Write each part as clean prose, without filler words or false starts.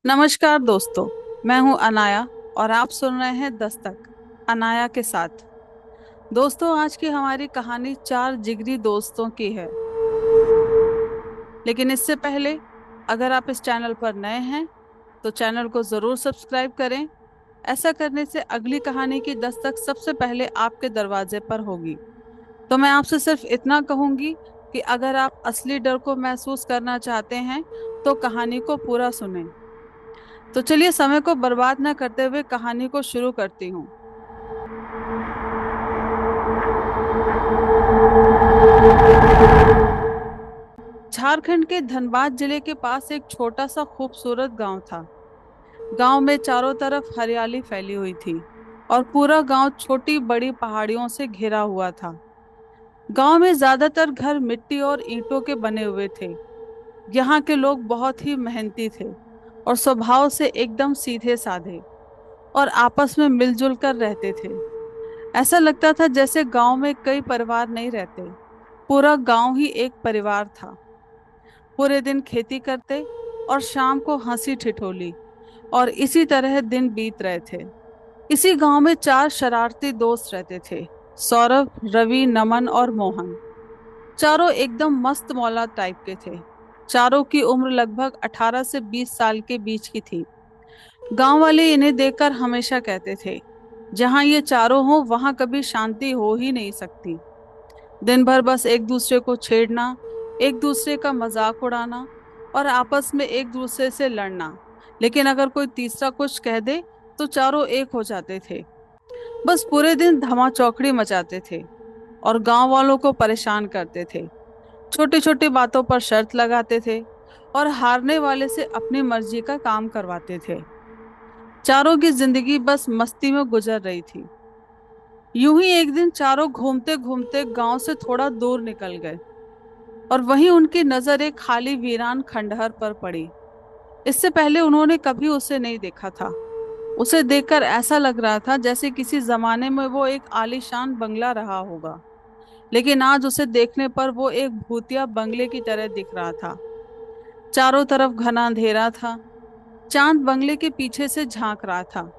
नमस्कार दोस्तों। मैं हूं अनाया और आप सुन रहे हैं दस्तक अनाया के साथ। दोस्तों, आज की हमारी कहानी चार जिगरी दोस्तों की है। लेकिन इससे पहले, अगर आप इस चैनल पर नए हैं तो चैनल को जरूर सब्सक्राइब करें। ऐसा करने से अगली कहानी की दस्तक सबसे पहले आपके दरवाजे पर होगी। तो मैं आपसे सिर्फ इतना कहूंगी कि अगर आप असली डर को महसूस करना चाहते हैं तो कहानी को पूरा सुनें। तो चलिए, समय को बर्बाद न करते हुए कहानी को शुरू करती हूँ। झारखंड के धनबाद जिले के पास एक छोटा सा खूबसूरत गांव था। गांव में चारों तरफ हरियाली फैली हुई थी और पूरा गांव छोटी बड़ी पहाड़ियों से घिरा हुआ था। गांव में ज्यादातर घर मिट्टी और ईंटों के बने हुए थे। यहाँ के लोग बहुत ही मेहनती थे और स्वभाव से एकदम सीधे साधे और आपस में मिलजुल कर रहते थे। ऐसा लगता था जैसे गांव में कई परिवार नहीं रहते, पूरा गांव ही एक परिवार था। पूरे दिन खेती करते और शाम को हंसी ठिठोली और इसी तरह दिन बीत रहे थे। इसी गांव में चार शरारती दोस्त रहते थे: सौरभ, रवि, नमन और मोहन। चारों एकदम मस्त मौला टाइप के थे। चारों की उम्र लगभग 18 से 20 साल के बीच की थी। गांव वाले इन्हें देखकर हमेशा कहते थे, जहां ये चारों हों वहां कभी शांति हो ही नहीं सकती। दिन भर बस एक दूसरे को छेड़ना, एक दूसरे का मजाक उड़ाना और आपस में एक दूसरे से लड़ना। लेकिन अगर कोई तीसरा कुछ कह दे तो चारों एक हो जाते थे। बस पूरे दिन धमा चौकड़ी मचाते थे और गांव वालों को परेशान करते थे। छोटी छोटी बातों पर शर्त लगाते थे और हारने वाले से अपनी मर्जी का काम करवाते थे। चारों की जिंदगी बस मस्ती में गुजर रही थी। यूं ही एक दिन चारों घूमते घूमते गांव से थोड़ा दूर निकल गए और वहीं उनकी नजर एक खाली वीरान खंडहर पर पड़ी। इससे पहले उन्होंने कभी उसे नहीं देखा था। उसे देखकर ऐसा लग रहा था जैसे किसी जमाने में वो एक आलीशान बंगला रहा होगा, लेकिन आज उसे देखने पर वो एक भूतिया बंगले की तरह दिख रहा था। चारों तरफ घना अंधेरा था। चांद बंगले के पीछे से झांक रहा था,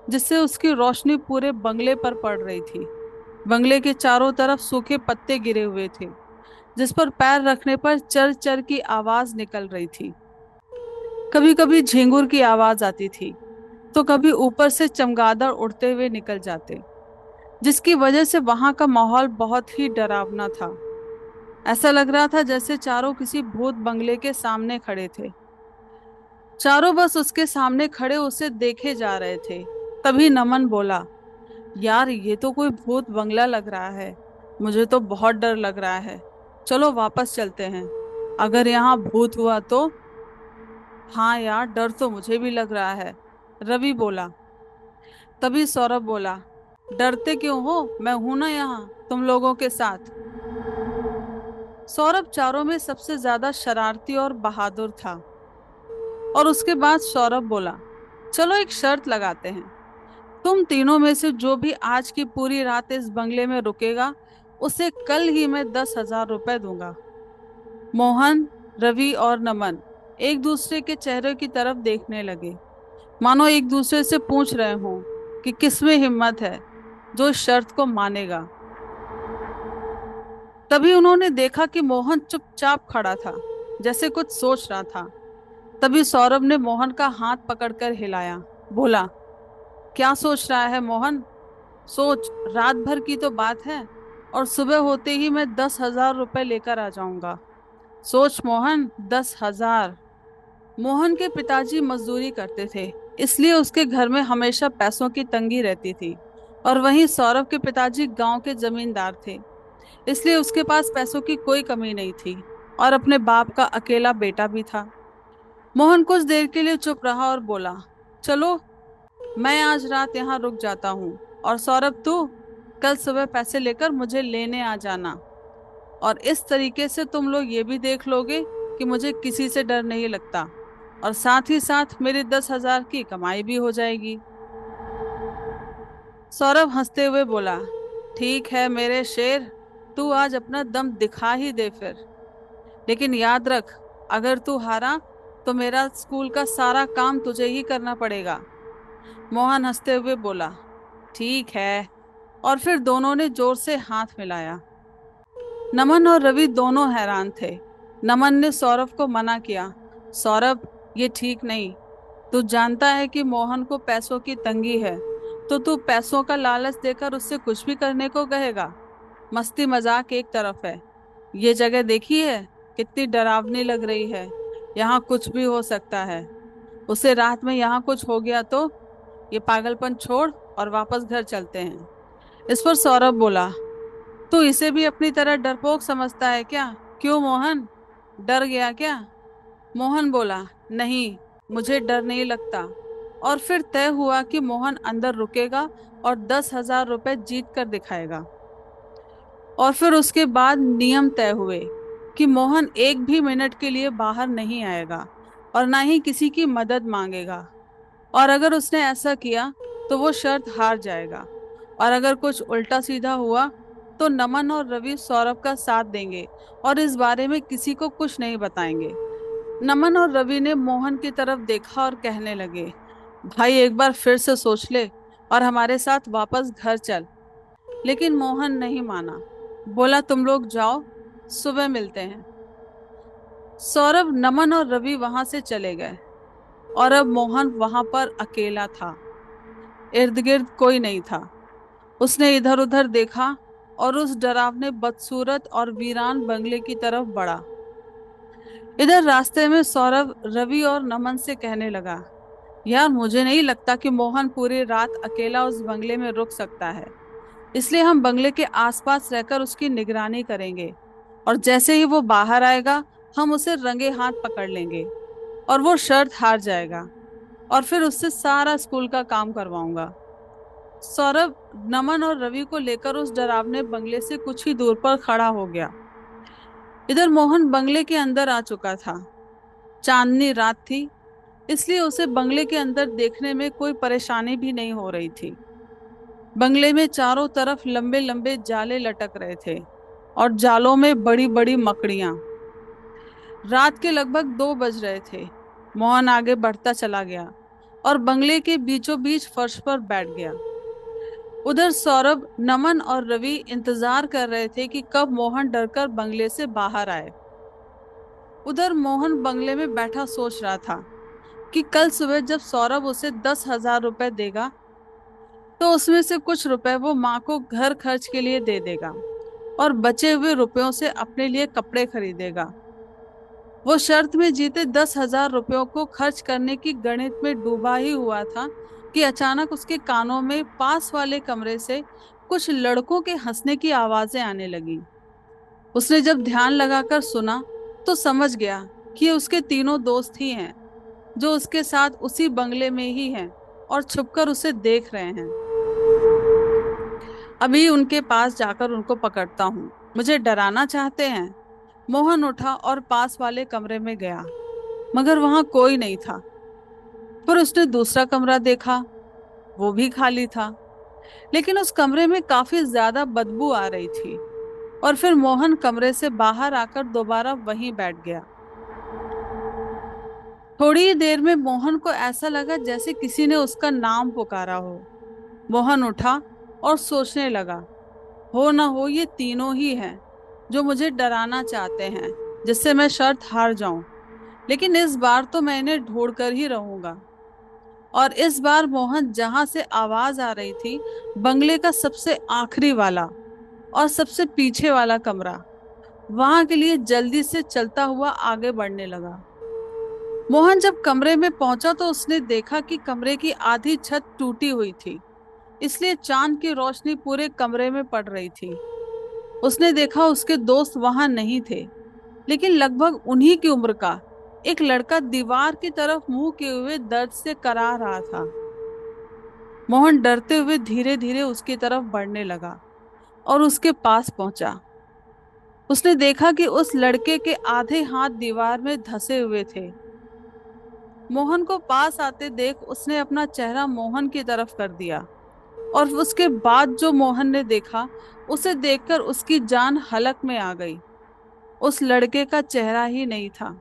जिससे उसकी रोशनी पूरे बंगले पर पड़ रही थी। बंगले के चारों तरफ सूखे पत्ते गिरे हुए थे, जिस पर पैर रखने पर चर चर की आवाज निकल रही थी। कभी कभी झिंगुर की आवाज आती थी तो कभी ऊपर से चमगादड़ उड़ते हुए निकल जाते, जिसकी वजह से वहां का माहौल बहुत ही डरावना था। ऐसा लग रहा था जैसे चारों किसी भूत बंगले के सामने खड़े थे। चारों बस उसके सामने खड़े उसे देखे जा रहे थे। तभी नमन बोला, यार ये तो कोई भूत बंगला लग रहा है। मुझे तो बहुत डर लग रहा है। चलो वापस चलते हैं, अगर यहाँ भूत हुआ तो। हाँ यार, डर तो मुझे भी लग रहा है, रवि बोला। तभी सौरभ बोला, डरते क्यों हो, मैं हूं ना यहाँ तुम लोगों के साथ। सौरभ चारों में सबसे ज्यादा शरारती और बहादुर था। और उसके बाद सौरभ बोला, चलो एक शर्त लगाते हैं। तुम तीनों में से जो भी आज की पूरी रात इस बंगले में रुकेगा, उसे कल ही मैं 10,000 रुपए दूंगा। मोहन, रवि और नमन एक दूसरे के चेहरे की तरफ देखने लगे, मानो एक दूसरे से पूछ रहे हों कि किसमें हिम्मत है जो इस शर्त को मानेगा। तभी उन्होंने देखा कि मोहन चुपचाप खड़ा था, जैसे कुछ सोच रहा था। तभी सौरभ ने मोहन का हाथ पकड़कर हिलाया, बोला, क्या सोच रहा है मोहन? सोच, रात भर की तो बात है और सुबह होते ही मैं 10,000 रुपए लेकर आ जाऊंगा। सोच मोहन, 10,000। मोहन के पिताजी मजदूरी करते थे, इसलिए उसके घर में हमेशा पैसों की तंगी रहती थी। और वहीं सौरभ के पिताजी गांव के जमींदार थे, इसलिए उसके पास पैसों की कोई कमी नहीं थी और अपने बाप का अकेला बेटा भी था। मोहन कुछ देर के लिए चुप रहा और बोला, चलो मैं आज रात यहाँ रुक जाता हूँ, और सौरभ तू कल सुबह पैसे लेकर मुझे लेने आ जाना। और इस तरीके से तुम लोग ये भी देख लोगे कि मुझे किसी से डर नहीं लगता, और साथ ही साथ मेरी 10,000 की कमाई भी हो जाएगी। सौरभ हंसते हुए बोला, ठीक है मेरे शेर, तू आज अपना दम दिखा ही दे फिर। लेकिन याद रख, अगर तू हारा तो मेरा स्कूल का सारा काम तुझे ही करना पड़ेगा। मोहन हंसते हुए बोला, ठीक है। और फिर दोनों ने जोर से हाथ मिलाया। नमन और रवि दोनों हैरान थे। नमन ने सौरभ को मना किया, सौरभ, ये ठीक नहीं। तू जानता है कि मोहन को पैसों की तंगी है, तो तू पैसों का लालच देकर उससे कुछ भी करने को कहेगा। मस्ती मजाक एक तरफ है, ये जगह देखी है, कितनी डरावनी लग रही है। यहाँ कुछ भी हो सकता है। उसे रात में यहाँ कुछ हो गया तो? ये पागलपन छोड़ और वापस घर चलते हैं। इस पर सौरभ बोला, तू इसे भी अपनी तरह डरपोक समझता है क्या? क्यों मोहन, डर गया क्या? मोहन बोला, नहीं, मुझे डर नहीं लगता। और फिर तय हुआ कि मोहन अंदर रुकेगा और 10,000 रुपए जीत कर दिखाएगा। और फिर उसके बाद नियम तय हुए कि मोहन एक भी मिनट के लिए बाहर नहीं आएगा और ना ही किसी की मदद मांगेगा। और अगर उसने ऐसा किया तो वो शर्त हार जाएगा। और अगर कुछ उल्टा सीधा हुआ तो नमन और रवि सौरभ का साथ देंगे और इस बारे में किसी को कुछ नहीं बताएंगे। नमन और रवि ने मोहन की तरफ देखा और कहने लगे, भाई एक बार फिर से सोच ले और हमारे साथ वापस घर चल। लेकिन मोहन नहीं माना। बोला, तुम लोग जाओ, सुबह मिलते हैं। सौरभ, नमन और रवि वहां से चले गए और अब मोहन वहां पर अकेला था। इर्द गिर्द कोई नहीं था। उसने इधर उधर देखा और उस डरावने बदसूरत और वीरान बंगले की तरफ बढ़ा। इधर रास्ते में सौरभ रवि और नमन से कहने लगा, यार मुझे नहीं लगता कि मोहन पूरी रात अकेला उस बंगले में रुक सकता है। इसलिए हम बंगले के आसपास रहकर उसकी निगरानी करेंगे और जैसे ही वो बाहर आएगा हम उसे रंगे हाथ पकड़ लेंगे और वो शर्त हार जाएगा और फिर उससे सारा स्कूल का काम करवाऊंगा। सौरभ नमन और रवि को लेकर उस डरावने बंगले से कुछ ही दूर पर खड़ा हो गया। इधर मोहन बंगले के अंदर आ चुका था। चांदनी रात थी, इसलिए उसे बंगले के अंदर देखने में कोई परेशानी भी नहीं हो रही थी। बंगले में चारों तरफ लंबे लंबे जाले लटक रहे थे और जालों में बड़ी बड़ी मकड़ियां। रात के लगभग 2 बज रहे थे। मोहन आगे बढ़ता चला गया और बंगले के बीचों बीच फर्श पर बैठ गया। उधर सौरभ, नमन और रवि इंतजार कर रहे थे कि कब मोहन डरकर बंगले से बाहर आए। उधर मोहन बंगले में बैठा सोच रहा था कि कल सुबह जब सौरभ उसे 10,000 रुपए देगा तो उसमें से कुछ रुपए वो माँ को घर खर्च के लिए दे देगा और बचे हुए रुपयों से अपने लिए कपड़े खरीदेगा। वो शर्त में जीते 10,000 रुपयों को खर्च करने की गणित में डूबा ही हुआ था कि अचानक उसके कानों में पास वाले कमरे से कुछ लड़कों के हंसने की आवाजें आने लगी। उसने जब ध्यान लगाकर सुना तो समझ गया कि ये उसके तीनों दोस्त ही हैं जो उसके साथ उसी बंगले में ही हैं और छुपकर उसे देख रहे हैं। अभी उनके पास जाकर उनको पकड़ता हूँ, मुझे डराना चाहते हैं। मोहन उठा और पास वाले कमरे में गया, मगर वहां कोई नहीं था। फिर उसने दूसरा कमरा देखा, वो भी खाली था, लेकिन उस कमरे में काफी ज्यादा बदबू आ रही थी। और फिर मोहन कमरे से बाहर आकर दोबारा वहीं बैठ गया। थोड़ी ही देर में मोहन को ऐसा लगा जैसे किसी ने उसका नाम पुकारा हो। मोहन उठा और सोचने लगा, हो ना हो ये तीनों ही हैं जो मुझे डराना चाहते हैं, जिससे मैं शर्त हार जाऊं। लेकिन इस बार तो मैं इन्हें ढूंढ कर ही रहूंगा। और इस बार मोहन जहां से आवाज आ रही थी, बंगले का सबसे आखिरी वाला और सबसे पीछे वाला कमरा, वहां के लिए जल्दी से चलता हुआ आगे बढ़ने लगा। मोहन जब कमरे में पहुंचा तो उसने देखा कि कमरे की आधी छत टूटी हुई थी, इसलिए चांद की रोशनी पूरे कमरे में पड़ रही थी। उसने देखा उसके दोस्त वहां नहीं थे, लेकिन लगभग उन्हीं की उम्र का एक लड़का दीवार की तरफ मुंह किए हुए दर्द से करा रहा था। मोहन डरते हुए धीरे धीरे उसकी तरफ बढ़ने लगा और उसके पास पहुंचा। उसने देखा कि उस लड़के के आधे हाथ दीवार में धंसे हुए थे। मोहन को पास आते देख उसने अपना चेहरा मोहन की तरफ कर दिया और उसके बाद जो मोहन ने देखा, उसे देखकर उसकी जान हलक में आ गई। उस लड़के का चेहरा ही नहीं था।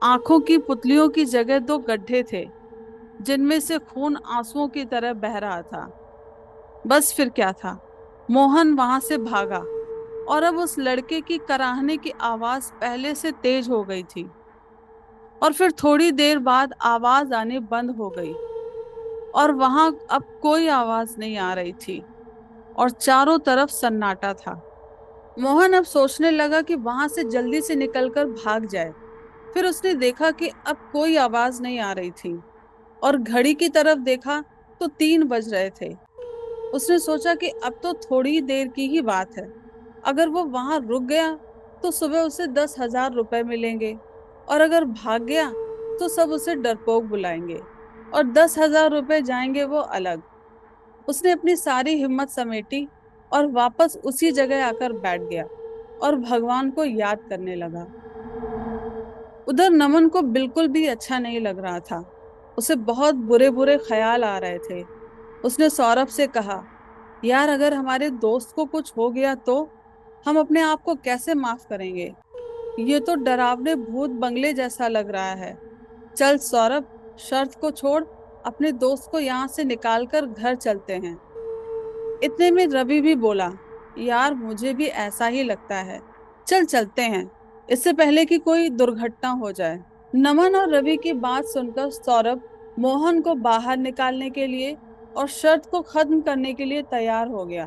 आंखों की पुतलियों की जगह दो गड्ढे थे, जिनमें से खून आंसुओं की तरह बह रहा था। बस फिर क्या था, मोहन वहां से भागा, और अब उस लड़के की कराहने की आवाज पहले से तेज हो गई थी। और फिर थोड़ी देर बाद आवाज आनी बंद हो गई, और वहां अब कोई आवाज नहीं आ रही थी, और चारों तरफ सन्नाटा था। मोहन अब सोचने लगा कि वहां से जल्दी से निकलकर भाग जाए। फिर उसने देखा कि अब कोई आवाज नहीं आ रही थी, और घड़ी की तरफ देखा तो 3 बज रहे थे। उसने सोचा कि अब तो थोड़ी देर की ही बात है। अगर वो वहां रुक गया तो सुबह उसे 10,000 रुपए मिलेंगे, और अगर भाग गया तो सब उसे डरपोक बुलाएंगे, और 10,000 रुपए जाएंगे वो अलग। उसने अपनी सारी हिम्मत समेटी और वापस उसी जगह आकर बैठ गया और भगवान को याद करने लगा। उधर नमन को बिल्कुल भी अच्छा नहीं लग रहा था। उसे बहुत बुरे बुरे ख्याल आ रहे थे। उसने सौरभ से कहा, यार अगर हमारे दोस्त को कुछ हो गया तो हम अपने आप को कैसे माफ करेंगे? ये तो डरावने भूत बंगले जैसा लग रहा है। चल सौरभ, शर्त को छोड़, अपने दोस्त को यहाँ से निकाल कर घर चलते हैं। इतने में रवि भी बोला, यार मुझे भी ऐसा ही लगता है, चल चलते हैं, इससे पहले कि कोई दुर्घटना हो जाए। नमन और रवि की बात सुनकर सौरभ मोहन को बाहर निकालने के लिए और शर्त को खत्म करने के लिए तैयार हो गया,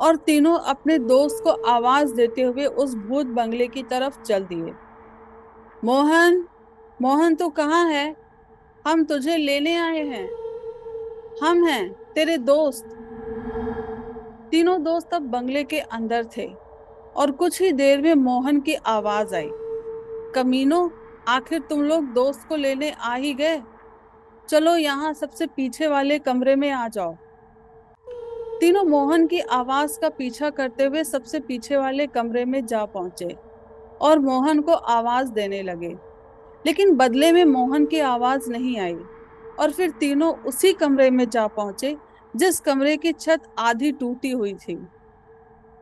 और तीनों अपने दोस्त को आवाज देते हुए उस भूत बंगले की तरफ चल दिए। मोहन, मोहन तू कहाँ है? हम तुझे लेने आए हैं। हम हैं तेरे दोस्त। तीनों दोस्त अब बंगले के अंदर थे, और कुछ ही देर में मोहन की आवाज आई, कमीनों, आखिर तुम लोग दोस्त को लेने आ ही गए। चलो यहाँ सबसे पीछे वाले कमरे में आ जाओ। तीनों मोहन की आवाज का पीछा करते हुए सबसे पीछे वाले कमरे में जा पहुंचे और मोहन को आवाज देने लगे। लेकिन बदले में मोहन की आवाज नहीं आई, और फिर तीनों उसी कमरे में जा पहुंचे जिस कमरे की छत आधी टूटी हुई थी।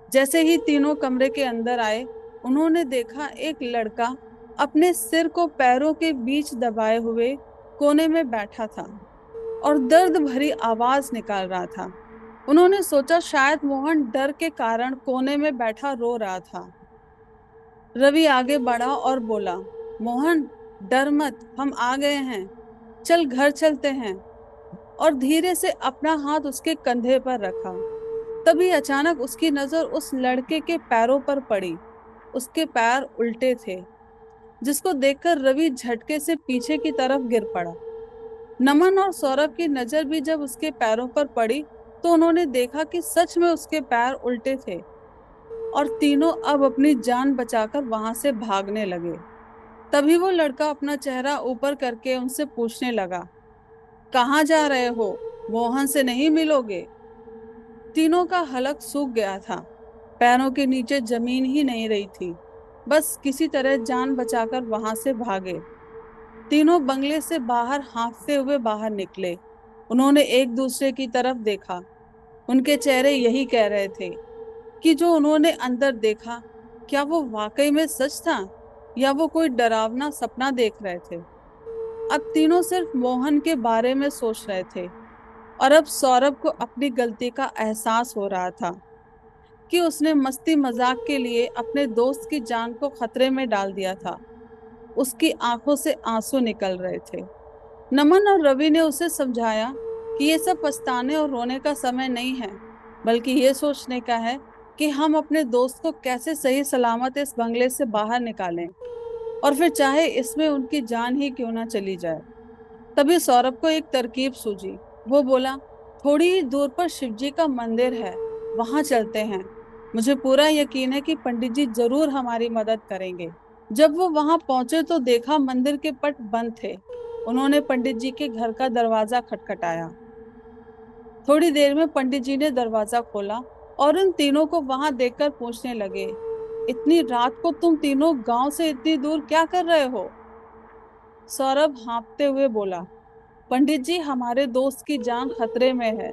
जैसे ही तीनों कमरे के अंदर आए, उन्होंने देखा एक लड़का अपने सिर को पैरों के बीच दबाए हुए कोने में बैठा था और दर्द भरी आवाज निकाल रहा था। उन्होंने सोचा शायद मोहन डर के कारण कोने में बैठा रो रहा था। रवि आगे बढ़ा और बोला, मोहन डर मत, हम आ गए हैं, चल घर चलते हैं। और धीरे से अपना हाथ उसके कंधे पर रखा। तभी अचानक उसकी नजर उस लड़के के पैरों पर पड़ी। उसके पैर उल्टे थे, जिसको देखकर रवि झटके से पीछे की तरफ गिर पड़ा। नमन और सौरभ की नजर भी जब उसके पैरों पर पड़ी तो उन्होंने देखा कि सच में उसके पैर उल्टे थे, और तीनों अब अपनी जान बचाकर वहां से भागने लगे। तभी वो लड़का अपना चेहरा ऊपर करके उनसे पूछने लगा, कहाँ जा रहे हो? मोहन से नहीं मिलोगे? तीनों का हलक सूख गया था। पैरों के नीचे जमीन ही नहीं रही थी। बस किसी तरह जान बचाकर वहां से भागे। तीनों बंगले से बाहर हांफते हुए बाहर निकले। उन्होंने एक दूसरे की तरफ देखा। उनके चेहरे यही कह रहे थे कि जो उन्होंने अंदर देखा, क्या वो वाकई में सच था, या वो कोई डरावना सपना देख रहे थे। अब तीनों सिर्फ मोहन के बारे में सोच रहे थे, और अब सौरभ को अपनी गलती का एहसास हो रहा था कि उसने मस्ती मजाक के लिए अपने दोस्त की जान को खतरे में डाल दिया था। उसकी आंखों से आंसू निकल रहे थे। नमन और रवि ने उसे समझाया कि ये सब पछताने और रोने का समय नहीं है, बल्कि ये सोचने का है कि हम अपने दोस्त को कैसे सही सलामत इस बंगले से बाहर निकालें, और फिर चाहे इसमें उनकी जान ही क्यों ना चली जाए। तभी सौरभ को एक तरकीब सूझी। वो बोला, थोड़ी ही दूर पर शिवजी का मंदिर है, वहां चलते हैं। मुझे पूरा यकीन है कि पंडित जी जरूर हमारी मदद करेंगे। जब वो वहां पहुंचे तो देखा मंदिर के पट बंद थे। उन्होंने पंडित जी के घर का दरवाजा खटखटाया। थोड़ी देर में पंडित जी ने दरवाजा खोला और उन तीनों को वहां देखकर पूछने लगे, इतनी रात को तुम तीनों गांव से इतनी दूर क्या कर रहे हो? सौरभ हाँफते हुए बोला, पंडित जी हमारे दोस्त की जान खतरे में है।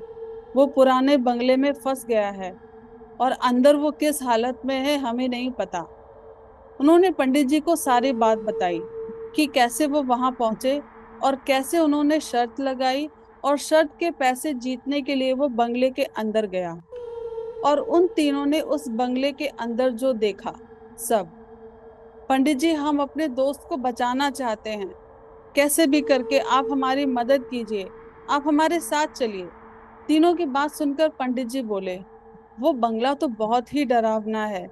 वो पुराने बंगले में फंस गया है, और अंदर वो किस हालत में है हमें नहीं पता। उन्होंने पंडित जी को सारी बात बताई। कि कैसे वो वहां पहुंचे और कैसे उन्होंने शर्त लगाई और शर्त के पैसे जीतने के लिए वो बंगले के अंदर गया। और उन तीनों ने उस बंगले के अंदर जो देखा सब। पंडित जी, हम अपने दोस्त को बचाना चाहते हैं, कैसे भी करके आप हमारी मदद कीजिए, आप हमारे साथ चलिए। तीनों की बात सुनकर पंडित जी बोले, वो बंगला तो बहुत ही डरावना है।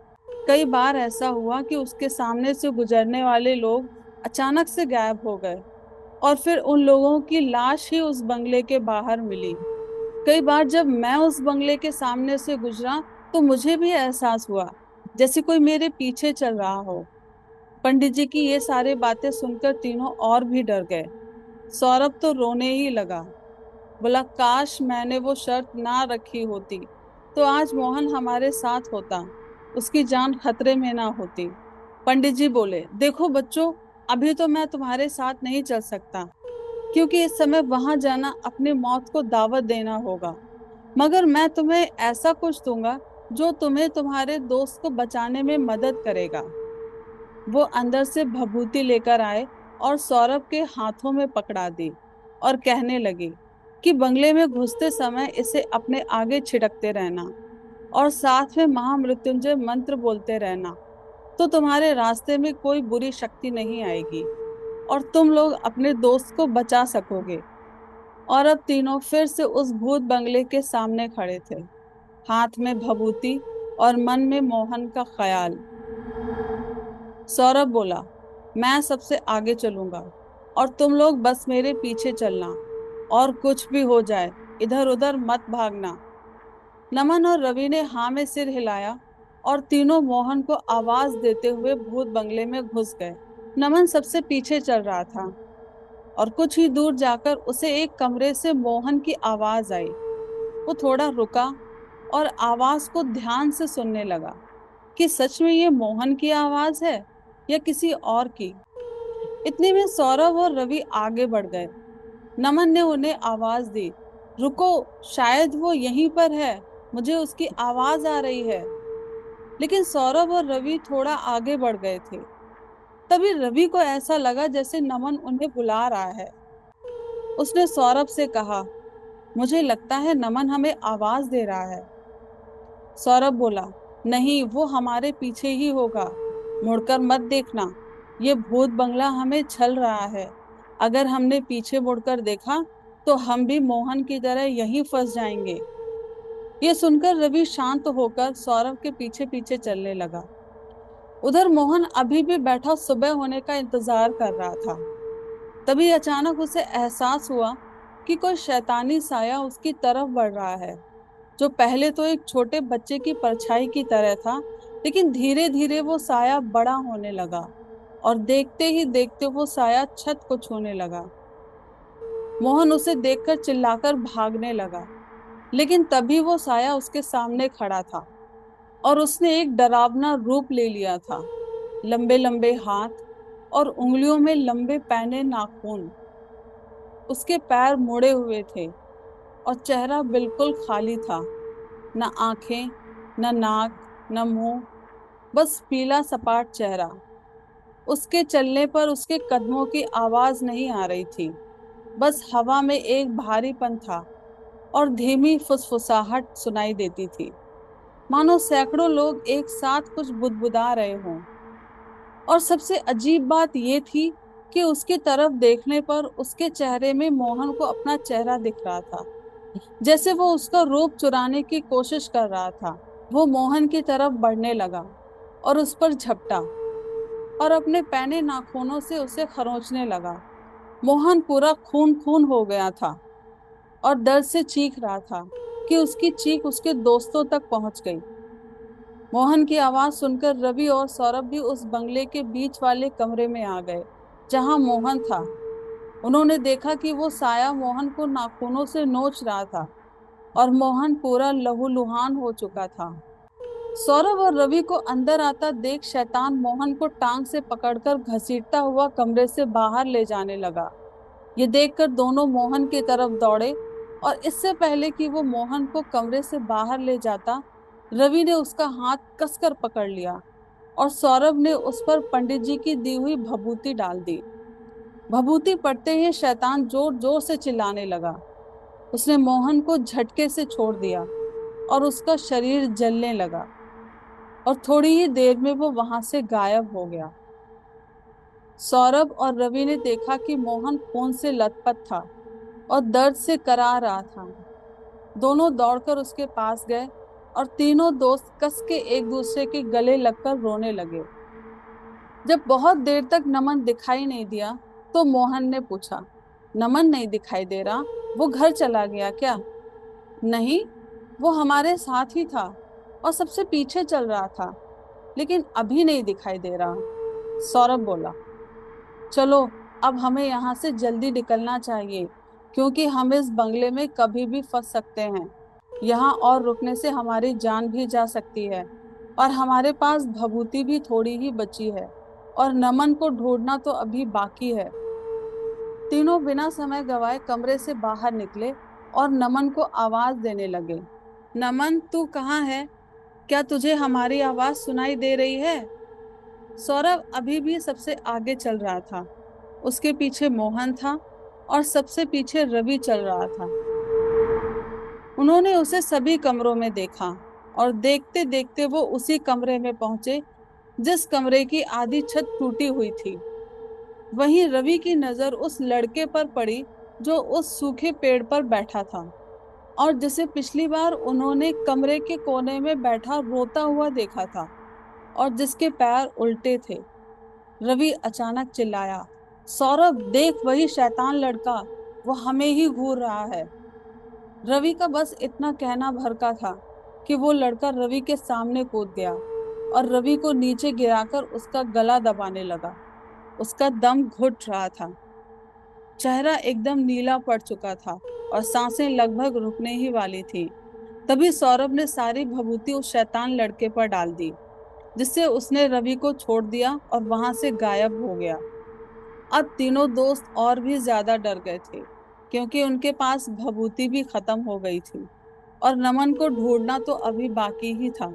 कई बार ऐसा हुआ कि उसके सामने से गुजरने वाले लोग अचानक से गायब हो गए और फिर उन लोगों की लाश ही उस बंगले के बाहर मिली। कई बार जब मैं उस बंगले के सामने से गुजरा तो मुझे भी एहसास हुआ जैसे कोई मेरे पीछे चल रहा हो। पंडित जी की ये सारी बातें सुनकर तीनों और भी डर गए। सौरभ तो रोने ही लगा, बोला, काश मैंने वो शर्त ना रखी होती तो आज मोहन हमारे साथ होता, उसकी जान खतरे में ना होती। पंडित जी बोले, देखो बच्चों, अभी तो मैं तुम्हारे साथ नहीं चल सकता, क्योंकि इस समय वहां जाना अपनी मौत को दावत देना होगा। मगर मैं तुम्हें ऐसा कुछ दूंगा जो तुम्हें तुम्हारे दोस्त को बचाने में मदद करेगा। वो अंदर से भभूति लेकर आए और सौरभ के हाथों में पकड़ा दी और कहने लगी कि बंगले में घुसते समय इसे अपने आगे छिड़कते रहना और साथ में महामृत्युंजय मंत्र बोलते रहना, तो तुम्हारे रास्ते में कोई बुरी शक्ति नहीं आएगी और तुम लोग अपने दोस्त को बचा सकोगे। और अब तीनों फिर से उस भूत बंगले के सामने खड़े थे, हाथ में भभूति और मन में मोहन का ख्याल। सौरभ बोला, मैं सबसे आगे चलूंगा और तुम लोग बस मेरे पीछे चलना, और कुछ भी हो जाए इधर उधर मत भागना। नमन और रवि ने हाँ में सिर हिलाया और तीनों मोहन को आवाज देते हुए भूत बंगले में घुस गए। नमन सबसे पीछे चल रहा था और कुछ ही दूर जाकर उसे एक कमरे से मोहन की आवाज आई। वो थोड़ा रुका और आवाज को ध्यान से सुनने लगा कि सच में ये मोहन की आवाज है या किसी और की। इतने में सौरभ और रवि आगे बढ़ गए। नमन ने उन्हें आवाज दी, रुको, शायद वो यहीं पर है, मुझे उसकी आवाज आ रही है। लेकिन सौरभ और रवि थोड़ा आगे बढ़ गए थे। तभी रवि को ऐसा लगा जैसे नमन उन्हें बुला रहा है। उसने सौरभ से कहा, मुझे लगता है नमन हमें आवाज दे रहा है। सौरभ बोला, नहीं, वो हमारे पीछे ही होगा, मुड़कर मत देखना, ये भूत बंगला हमें छल रहा है। अगर हमने पीछे मुड़कर देखा तो हम भी मोहन की तरह यहीं फंस जाएंगे। ये सुनकर रवि शांत होकर सौरभ के पीछे पीछे चलने लगा। उधर मोहन अभी भी बैठा सुबह होने का इंतजार कर रहा था। तभी अचानक उसे एहसास हुआ कि कोई शैतानी साया उसकी तरफ बढ़ रहा है, जो पहले तो एक छोटे बच्चे की परछाई की तरह था, लेकिन धीरे धीरे वो साया बड़ा होने लगा और देखते ही देखते वो साया छत को छूने लगा। मोहन उसे देखकर चिल्लाकर भागने लगा, लेकिन तभी वो साया उसके सामने खड़ा था और उसने एक डरावना रूप ले लिया था। लंबे लंबे हाथ और उंगलियों में लंबे पैने नाखून, उसके पैर मुड़े हुए थे और चेहरा बिल्कुल खाली था। न आंखें, न नाक, न मुंह, बस पीला सपाट चेहरा। उसके चलने पर उसके कदमों की आवाज नहीं आ रही थी, बस हवा में एक भारीपन था और धीमी फुसफुसाहट सुनाई देती थी, मानो सैकड़ों लोग एक साथ कुछ बुदबुदा रहे हों। और सबसे अजीब बात ये थी कि उसकी तरफ देखने पर उसके चेहरे में मोहन को अपना चेहरा दिख रहा था, जैसे वो उसका रूप चुराने की कोशिश कर रहा था। वो मोहन की तरफ बढ़ने लगा और उस पर झपटा और अपने पैने नाखूनों से उसे खरोंचने लगा। मोहन पूरा खून खून हो गया था और दर्द से चीख रहा था कि उसकी चीख उसके दोस्तों तक पहुंच गई। मोहन की आवाज सुनकर रवि और सौरभ भी उस बंगले के बीच वाले कमरे में आ गए जहां मोहन था। उन्होंने देखा कि वो साया मोहन को नाखूनों से नोच रहा था और मोहन पूरा लहूलुहान हो चुका था। सौरभ और रवि को अंदर आता देख शैतान मोहन को टांग से पकड़कर घसीटता हुआ कमरे से बाहर ले जाने लगा। ये देखकर दोनों मोहन की तरफ दौड़े और इससे पहले कि वो मोहन को कमरे से बाहर ले जाता, रवि ने उसका हाथ कसकर पकड़ लिया और सौरभ ने उस पर पंडित जी की दी हुई भभूति डाल दी। भभूति पड़ते ही शैतान जोर जोर से चिल्लाने लगा। उसने मोहन को झटके से छोड़ दिया और उसका शरीर जलने लगा और थोड़ी ही देर में वो वहां से गायब हो गया। सौरभ और रवि ने देखा कि मोहन खून से लथपथ था और दर्द से करा रहा था। दोनों दौड़कर उसके पास गए और तीनों दोस्त कस के एक दूसरे के गले लगकर रोने लगे। जब बहुत देर तक नमन दिखाई नहीं दिया तो मोहन ने पूछा, नमन नहीं दिखाई दे रहा, वो घर चला गया क्या? नहीं, वो हमारे साथ ही था और सबसे पीछे चल रहा था, लेकिन अभी नहीं दिखाई दे रहा। सौरभ बोला, चलो अब हमें यहाँ से जल्दी निकलना चाहिए, क्योंकि हम इस बंगले में कभी भी फंस सकते हैं। यहाँ और रुकने से हमारी जान भी जा सकती है और हमारे पास भभूति भी थोड़ी ही बची है और नमन को ढूंढना तो अभी बाकी है। तीनों बिना समय गवाए कमरे से बाहर निकले और नमन को आवाज देने लगे। नमन, तू कहाँ है? क्या तुझे हमारी आवाज सुनाई दे रही है? सौरभ अभी भी सबसे आगे चल रहा था। उसके पीछे मोहन था और सबसे पीछे रवि चल रहा था। उन्होंने उसे सभी कमरों में देखा और देखते देखते वो उसी कमरे में पहुंचे जिस कमरे की आधी छत टूटी हुई थी। वहीं रवि की नजर उस लड़के पर पड़ी जो उस सूखे पेड़ पर बैठा था और जिसे पिछली बार उन्होंने कमरे के कोने में बैठा रोता हुआ देखा था और जिसके पैर उल्टे थे। रवि अचानक चिल्लाया, सौरभ देख, वही शैतान लड़का, वो हमें ही घूर रहा है। रवि का बस इतना कहना भर का था कि वो लड़का रवि के सामने कूद गया और रवि को नीचे गिराकर उसका गला दबाने लगा। उसका दम घुट रहा था, चेहरा एकदम नीला पड़ चुका था और सांसें लगभग रुकने ही वाली थी। तभी सौरभ ने सारी भभूति उस शैतान लड़के पर डाल दी, जिससे उसने रवि को छोड़ दिया और वहां से गायब हो गया। अब तीनों दोस्त और भी ज्यादा डर गए थे, क्योंकि उनके पास भभूति भी खत्म हो गई थी और नमन को ढूंढना तो अभी बाकी ही था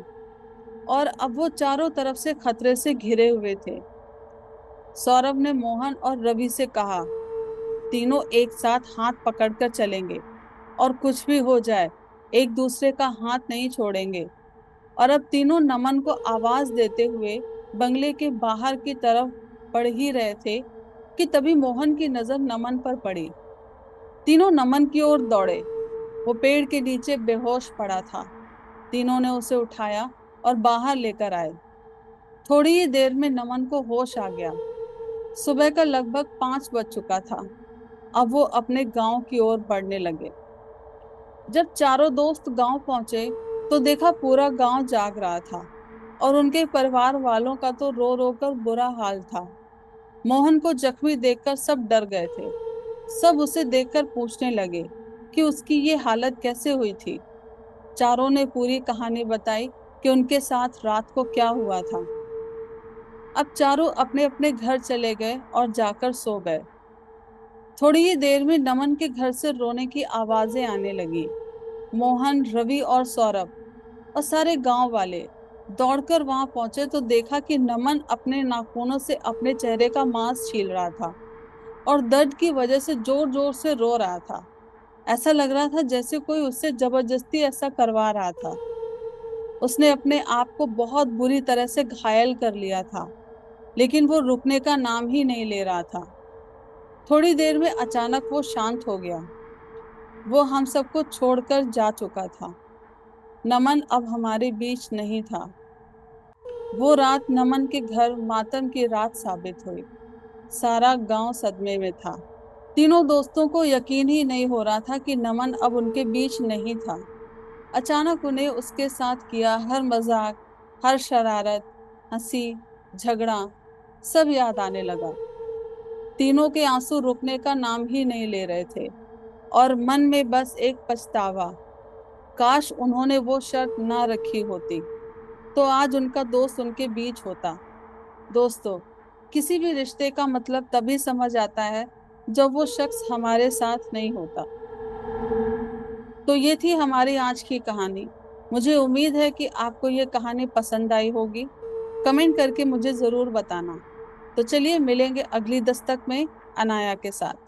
और अब वो चारों तरफ से खतरे से घिरे हुए थे। सौरभ ने मोहन और रवि से कहा, तीनों एक साथ हाथ पकड़कर चलेंगे और कुछ भी हो जाए एक दूसरे का हाथ नहीं छोड़ेंगे। और अब तीनों नमन को आवाज देते हुए बंगले के बाहर की तरफ बढ़ ही रहे थे कि तभी मोहन की नजर नमन पर पड़ी। तीनों नमन की ओर दौड़े। वो पेड़ के नीचे बेहोश पड़ा था। तीनों ने उसे उठाया और बाहर लेकर आए। थोड़ी ही देर में नमन को होश आ गया। सुबह का लगभग 5 बज चुका था। अब वो अपने गांव की ओर बढ़ने लगे। जब चारों दोस्त गांव पहुंचे तो देखा पूरा गांव जाग रहा था और उनके परिवार वालों का तो रो रो कर बुरा हाल था। मोहन को जख्मी देखकर सब डर गए थे। सब उसे देखकर पूछने लगे कि उसकी ये हालत कैसे हुई थी। चारों ने पूरी कहानी बताई कि उनके साथ रात को क्या हुआ था। अब चारों अपने अपने घर चले गए और जाकर सो गए। थोड़ी ही देर में नमन के घर से रोने की आवाजें आने लगी। मोहन, रवि और सौरभ और सारे गांव वाले दौड़कर वहां पहुंचे तो देखा कि नमन अपने नाखूनों से अपने चेहरे का मांस छील रहा था और दर्द की वजह से जोर जोर से रो रहा था। ऐसा लग रहा था जैसे कोई उससे जबरदस्ती ऐसा करवा रहा था। उसने अपने आप को बहुत बुरी तरह से घायल कर लिया था, लेकिन वो रुकने का नाम ही नहीं ले रहा था। थोड़ी देर में अचानक वो शांत हो गया। वो हम सबको छोड़कर जा चुका था। नमन अब हमारे बीच नहीं था। वो रात नमन के घर मातम की रात साबित हुई। सारा गांव सदमे में था। तीनों दोस्तों को यकीन ही नहीं हो रहा था कि नमन अब उनके बीच नहीं था। अचानक उन्हें उसके साथ किया हर मजाक, हर शरारत, हंसी, झगड़ा सब याद आने लगा। तीनों के आंसू रुकने का नाम ही नहीं ले रहे थे और मन में बस एक पछतावा, काश उन्होंने वो शर्त ना रखी होती तो आज उनका दोस्त उनके बीच होता। दोस्तों, किसी भी रिश्ते का मतलब तभी समझ आता है जब वो शख्स हमारे साथ नहीं होता। तो ये थी हमारी आज की कहानी। मुझे उम्मीद है कि आपको ये कहानी पसंद आई होगी। कमेंट करके मुझे जरूर बताना। तो चलिए मिलेंगे अगली दस्तक में अनाया के साथ।